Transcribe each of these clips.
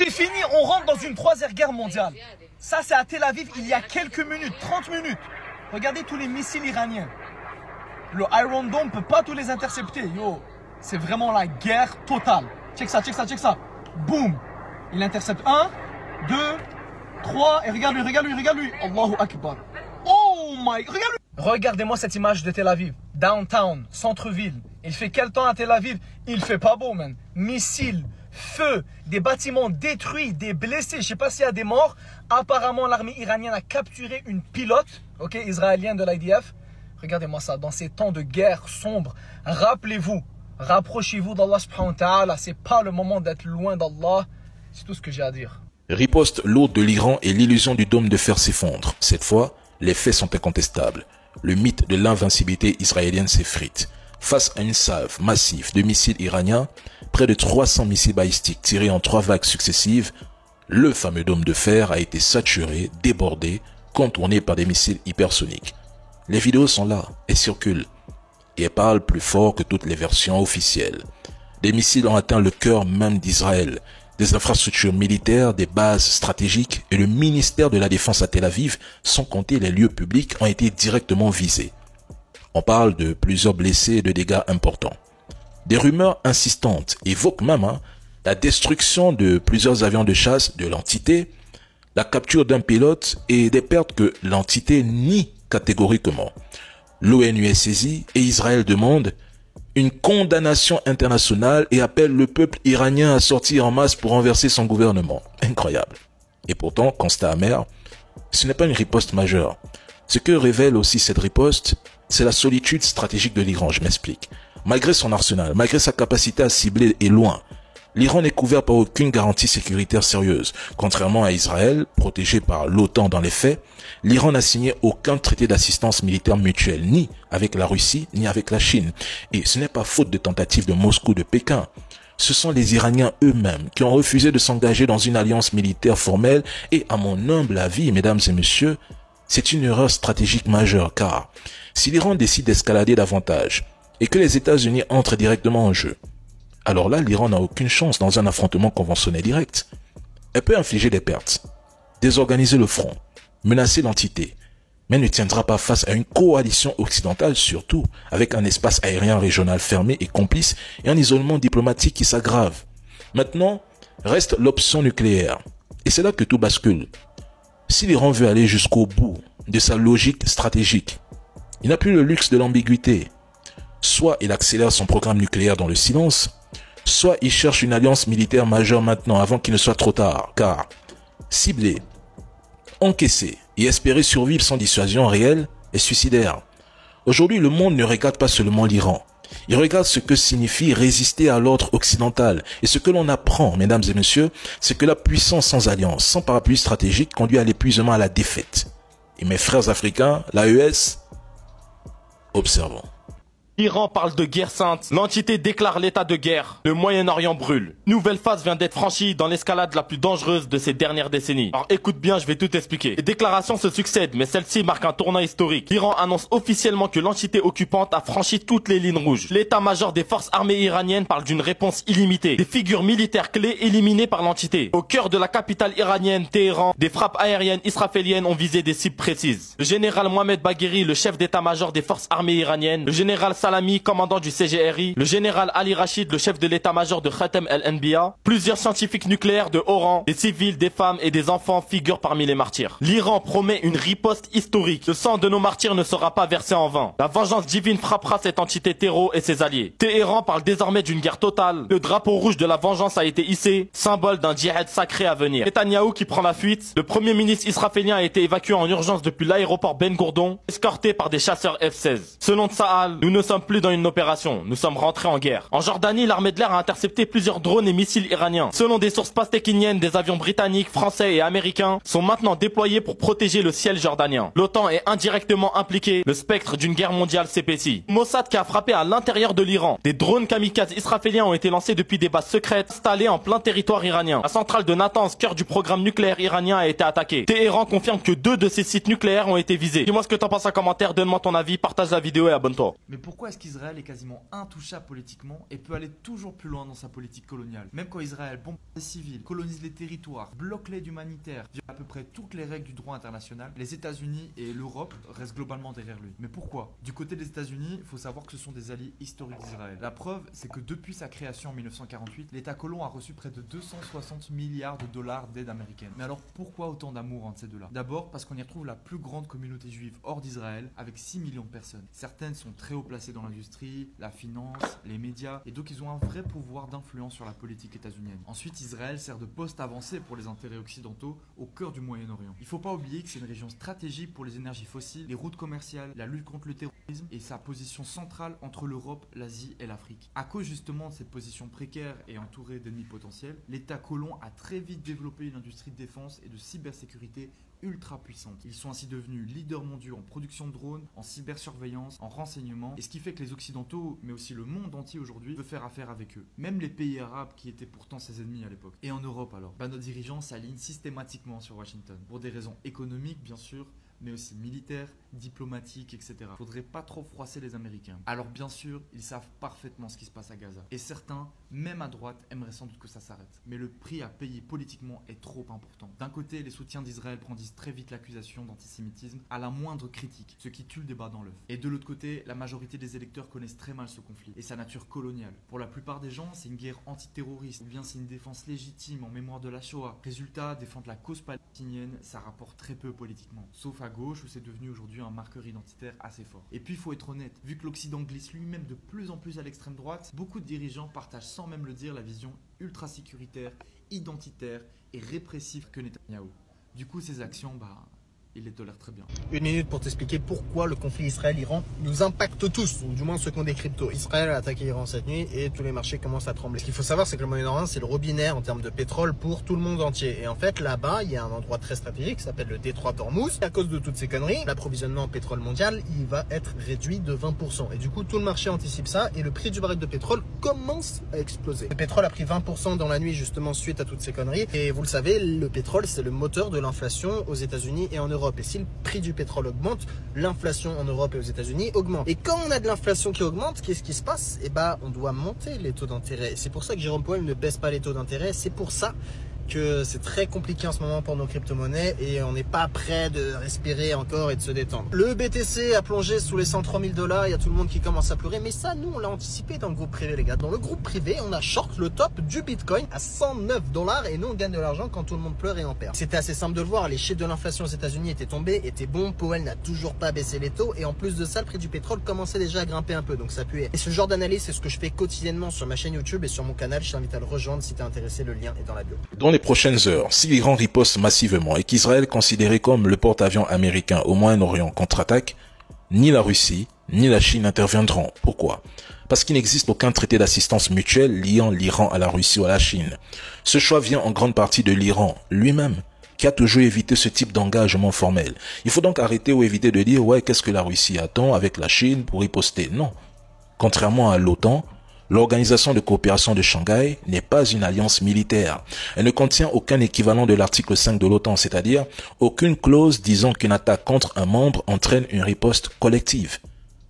C'est fini, on rentre dans une troisième guerre mondiale. Ça, c'est à Tel Aviv il y a quelques minutes, 30 minutes. Regardez tous les missiles iraniens. Le Iron Dome ne peut pas tous les intercepter. Yo, c'est vraiment la guerre totale. Check ça, check ça, check ça. Boum. Il intercepte 1, 2, 3. Et regarde lui, regarde lui, regarde lui. Allahu Akbar. Oh my, regarde lui. Regardez-moi cette image de Tel Aviv. Downtown, centre-ville. Il fait quel temps à Tel Aviv? Il fait pas beau, man. Missiles, feu, des bâtiments détruits, des blessés. Je sais pas s'il y a des morts. Apparemment, l'armée iranienne a capturé une pilote, ok, israélienne de l'IDF. Regardez-moi ça, dans ces temps de guerre sombre, rappelez-vous, rapprochez-vous d'Allah subhanahu wa ta'ala. C'est pas le moment d'être loin d'Allah. C'est tout ce que j'ai à dire. Riposte lourde de l'Iran et l'illusion du dôme de fer s'effondre. Cette fois, les faits sont incontestables. Le mythe de l'invincibilité israélienne s'effrite. Face à une salve massive de missiles iraniens, près de 300 missiles balistiques tirés en 3 vagues successives, le fameux dôme de fer a été saturé, débordé, contourné par des missiles hypersoniques. Les vidéos sont là et circulent. Et elles parlent plus fort que toutes les versions officielles. Des missiles ont atteint le cœur même d'Israël. Des infrastructures militaires, des bases stratégiques et le ministère de la Défense à Tel Aviv, sans compter les lieux publics, ont été directement visés. On parle de plusieurs blessés et de dégâts importants. Des rumeurs insistantes évoquent même la destruction de plusieurs avions de chasse de l'entité, la capture d'un pilote et des pertes que l'entité nie catégoriquement. L'ONU est saisie et Israël demande une condamnation internationale et appelle le peuple iranien à sortir en masse pour renverser son gouvernement. Incroyable. Et pourtant, constat amer, ce n'est pas une riposte majeure. Ce que révèle aussi cette riposte, c'est la solitude stratégique de l'Iran, je m'explique. Malgré son arsenal, malgré sa capacité à cibler et loin, l'Iran n'est couvert par aucune garantie sécuritaire sérieuse. Contrairement à Israël, protégé par l'OTAN dans les faits, l'Iran n'a signé aucun traité d'assistance militaire mutuelle, ni avec la Russie, ni avec la Chine. Et ce n'est pas faute de tentatives de Moscou, de Pékin. Ce sont les Iraniens eux-mêmes qui ont refusé de s'engager dans une alliance militaire formelle et, à mon humble avis, mesdames et messieurs, c'est une erreur stratégique majeure car si l'Iran décide d'escalader davantage et que les États-Unis entrent directement en jeu, alors là, l'Iran n'a aucune chance dans un affrontement conventionnel direct. Elle peut infliger des pertes, désorganiser le front, menacer l'entité, mais ne tiendra pas face à une coalition occidentale, surtout avec un espace aérien régional fermé et complice et un isolement diplomatique qui s'aggrave. Maintenant, reste l'option nucléaire. Et c'est là que tout bascule. Si l'Iran veut aller jusqu'au bout de sa logique stratégique, il n'a plus le luxe de l'ambiguïté. Soit il accélère son programme nucléaire dans le silence, soit il cherche une alliance militaire majeure maintenant avant qu'il ne soit trop tard, car cibler, encaisser et espérer survivre sans dissuasion réelle est suicidaire. Aujourd'hui, le monde ne regarde pas seulement l'Iran. Il regarde ce que signifie résister à l'ordre occidental. Et ce que l'on apprend, mesdames et messieurs, c'est que la puissance sans alliance, sans parapluie stratégique, conduit à l'épuisement, à la défaite. Et mes frères africains, l'AES, observons. L'Iran parle de guerre sainte, l'entité déclare l'état de guerre, le Moyen-Orient brûle. Nouvelle phase vient d'être franchie dans l'escalade la plus dangereuse de ces dernières décennies. Alors écoute bien, je vais tout expliquer. Les déclarations se succèdent, mais celle-ci marque un tournant historique. L'Iran annonce officiellement que l'entité occupante a franchi toutes les lignes rouges. L'état-major des forces armées iraniennes parle d'une réponse illimitée. Des figures militaires clés éliminées par l'entité. Au cœur de la capitale iranienne, Téhéran, des frappes aériennes israéliennes ont visé des cibles précises. Le général Mohamed Bagheri, le chef d'état-major des forces armées iraniennes, le général Salami, commandant du CGRI, le général Ali Rachid, le chef de l'état-major de Khatem el-Anbiya, plusieurs scientifiques nucléaires de haut rang, des civils, des femmes et des enfants figurent parmi les martyrs. L'Iran promet une riposte historique. Le sang de nos martyrs ne sera pas versé en vain. La vengeance divine frappera cette entité terreau et ses alliés. Téhéran parle désormais d'une guerre totale. Le drapeau rouge de la vengeance a été hissé, symbole d'un djihad sacré à venir. Netanyahou qui prend la fuite. Le premier ministre israélien a été évacué en urgence depuis l'aéroport Ben Gourdon, escorté par des chasseurs F-16. Selon Tsahal, nous ne sommes plus dans une opération, nous sommes rentrés en guerre. En Jordanie, l'armée de l'air a intercepté plusieurs drones et missiles iraniens. Selon des sources pastéquiniennes, des avions britanniques, français et américains sont maintenant déployés pour protéger le ciel jordanien. L'OTAN est indirectement impliquée, le spectre d'une guerre mondiale s'épaissit. Mossad qui a frappé à l'intérieur de l'Iran. Des drones kamikazes israéliens ont été lancés depuis des bases secrètes installées en plein territoire iranien. La centrale de Natanz, cœur du programme nucléaire iranien, a été attaquée. Téhéran confirme que 2 de ces sites nucléaires ont été visés. Dis-moi ce que t'en penses en commentaire, donne-moi ton avis, partage la vidéo et abonne-toi. Mais pourquoi est-ce qu'Israël est quasiment intouchable politiquement et peut aller toujours plus loin dans sa politique coloniale? Même quand Israël bombarde les civils, colonise les territoires, bloque l'aide humanitaire, viole à peu près toutes les règles du droit international, les États-Unis et l'Europe restent globalement derrière lui. Mais pourquoi? Du côté des États-Unis, il faut savoir que ce sont des alliés historiques d'Israël. La preuve, c'est que depuis sa création en 1948, l'État colon a reçu près de 260 milliards de dollars d'aide américaine. Mais alors pourquoi autant d'amour entre ces deux-là? D'abord parce qu'on y retrouve la plus grande communauté juive hors d'Israël avec 6 millions de personnes. Certaines sont très haut placées dans l'industrie, la finance, les médias, et donc ils ont un vrai pouvoir d'influence sur la politique états-unienne. Ensuite, Israël sert de poste avancé pour les intérêts occidentaux au cœur du Moyen-Orient. Il ne faut pas oublier que c'est une région stratégique pour les énergies fossiles, les routes commerciales, la lutte contre le terrorisme et sa position centrale entre l'Europe, l'Asie et l'Afrique. À cause justement de cette position précaire et entourée d'ennemis potentiels, l'État colon a très vite développé une industrie de défense et de cybersécurité ultra puissante. Ils sont ainsi devenus leaders mondiaux en production de drones, en cybersurveillance, en renseignement, et ce qui fait que les Occidentaux, mais aussi le monde entier aujourd'hui, veut faire affaire avec eux. Même les pays arabes qui étaient pourtant ses ennemis à l'époque. Et en Europe alors, nos dirigeants s'alignent systématiquement sur Washington, pour des raisons économiques bien sûr, mais aussi militaires, diplomatiques, etc. Faudrait pas trop froisser les Américains. Alors bien sûr, ils savent parfaitement ce qui se passe à Gaza. Et certains, même à droite, aimeraient sans doute que ça s'arrête. Mais le prix à payer politiquement est trop important. D'un côté, les soutiens d'Israël brandissent très vite l'accusation d'antisémitisme à la moindre critique, ce qui tue le débat dans l'œuf. Et de l'autre côté, la majorité des électeurs connaissent très mal ce conflit et sa nature coloniale. Pour la plupart des gens, c'est une guerre antiterroriste ou bien c'est une défense légitime en mémoire de la Shoah. Résultat, défendre la cause palestinienne, ça rapporte très peu politiquement. Sauf à gauche où c'est devenu aujourd'hui un marqueur identitaire assez fort. Et puis il faut être honnête, vu que l'Occident glisse lui-même de plus en plus à l'extrême droite, beaucoup de dirigeants partagent sans même le dire la vision ultra sécuritaire, identitaire et répressive que Netanyahou. Du coup ces actions, il les tolère très bien. Une minute pour t'expliquer pourquoi le conflit Israël-Iran nous impacte tous, ou du moins ceux qui ont des cryptos. Israël a attaqué l'Iran cette nuit et tous les marchés commencent à trembler. Ce qu'il faut savoir, c'est que le Moyen-Orient, c'est le robinet en termes de pétrole pour tout le monde entier. Et en fait, là-bas, il y a un endroit très stratégique qui s'appelle le détroit d'Ormuz. À cause de toutes ces conneries, l'approvisionnement en pétrole mondial, il va être réduit de 20%. Et du coup, tout le marché anticipe ça et le prix du baril de pétrole commence à exploser. Le pétrole a pris 20% dans la nuit justement suite à toutes ces conneries. Et vous le savez, le pétrole, c'est le moteur de l'inflation aux États-Unis et en Europe. Et si le prix du pétrole augmente, l'inflation en Europe et aux États-Unis augmente. Et quand on a de l'inflation qui augmente, qu'est-ce qui se passe? On doit monter les taux d'intérêt. C'est pour ça que Jérôme Powell ne baisse pas les taux d'intérêt. C'est pour ça que c'est très compliqué en ce moment pour nos crypto-monnaies et on n'est pas prêt de respirer encore et de se détendre. Le BTC a plongé sous les 103 000 $, il y a tout le monde qui commence à pleurer, mais ça, nous, on l'a anticipé dans le groupe privé, les gars. Dans le groupe privé, on a short le top du Bitcoin à 109 $ et nous, on gagne de l'argent quand tout le monde pleure et en perd. C'était assez simple de le voir, les chiffres de l'inflation aux États-Unis étaient tombés, étaient bons, Powell n'a toujours pas baissé les taux et en plus de ça, le prix du pétrole commençait déjà à grimper un peu, donc ça puait. Et ce genre d'analyse, c'est ce que je fais quotidiennement sur ma chaîne YouTube et sur mon canal, je t'invite à le rejoindre si t'es intéressé, le lien est dans la bio. Dans les prochaines heures, si l'Iran riposte massivement et qu'Israël, considéré comme le porte-avions américain au Moyen-Orient, contre-attaque, ni la Russie, ni la Chine n'interviendront. Pourquoi? Parce qu'il n'existe aucun traité d'assistance mutuelle liant l'Iran à la Russie ou à la Chine. Ce choix vient en grande partie de l'Iran lui-même, qui a toujours évité ce type d'engagement formel. Il faut donc arrêter ou éviter de dire « ouais, qu'est-ce que la Russie attend avec la Chine pour riposter ?» Non. Contrairement à l'OTAN, l'Organisation de coopération de Shanghai n'est pas une alliance militaire. Elle ne contient aucun équivalent de l'article 5 de l'OTAN, c'est-à-dire aucune clause disant qu'une attaque contre un membre entraîne une riposte collective.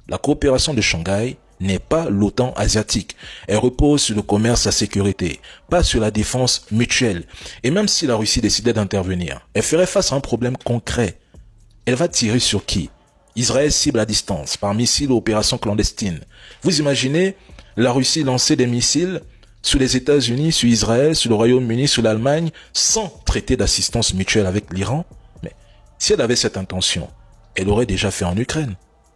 La coopération de Shanghai n'est pas l'OTAN asiatique. Elle repose sur le commerce et la sécurité, pas sur la défense mutuelle. Et même si la Russie décidait d'intervenir, elle ferait face à un problème concret. Elle va tirer sur qui? Israël cible à distance, par missiles ou opérations clandestines. Vous imaginez la Russie lancer des missiles sur les États-Unis, sur Israël, sur le Royaume-Uni, sur l'Allemagne, sans traité d'assistance mutuelle avec l'Iran? Mais si elle avait cette intention, elle aurait déjà fait en Ukraine.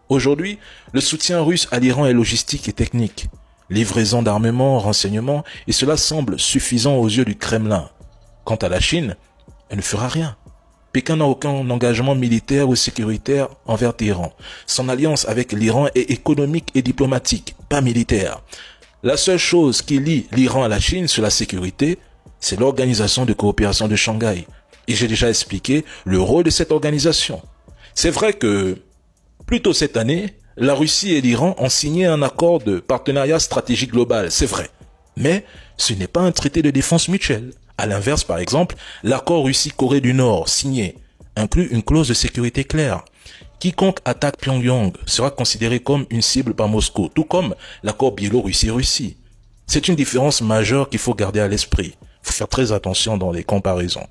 Aujourd'hui, le soutien russe à l'Iran est logistique et technique. Livraison d'armement, renseignements, et cela semble suffisant aux yeux du Kremlin. Quant à la Chine, elle ne fera rien. Pékin n'a aucun engagement militaire ou sécuritaire envers Téhéran. Son alliance avec l'Iran est économique et diplomatique, pas militaire. La seule chose qui lie l'Iran à la Chine sur la sécurité, c'est l'Organisation de coopération de Shanghai. Et j'ai déjà expliqué le rôle de cette organisation. C'est vrai que, plus tôt cette année, la Russie et l'Iran ont signé un accord de partenariat stratégique global, c'est vrai. Mais ce n'est pas un traité de défense mutuelle. À l'inverse, par exemple, l'accord Russie-Corée du Nord signé inclut une clause de sécurité claire Quiconque attaque Pyongyang sera considéré comme une cible par Moscou, tout comme l'accord Biélorussie-Russie. C'est une différence majeure qu'il faut garder à l'esprit. Il faut faire très attention dans les comparaisons.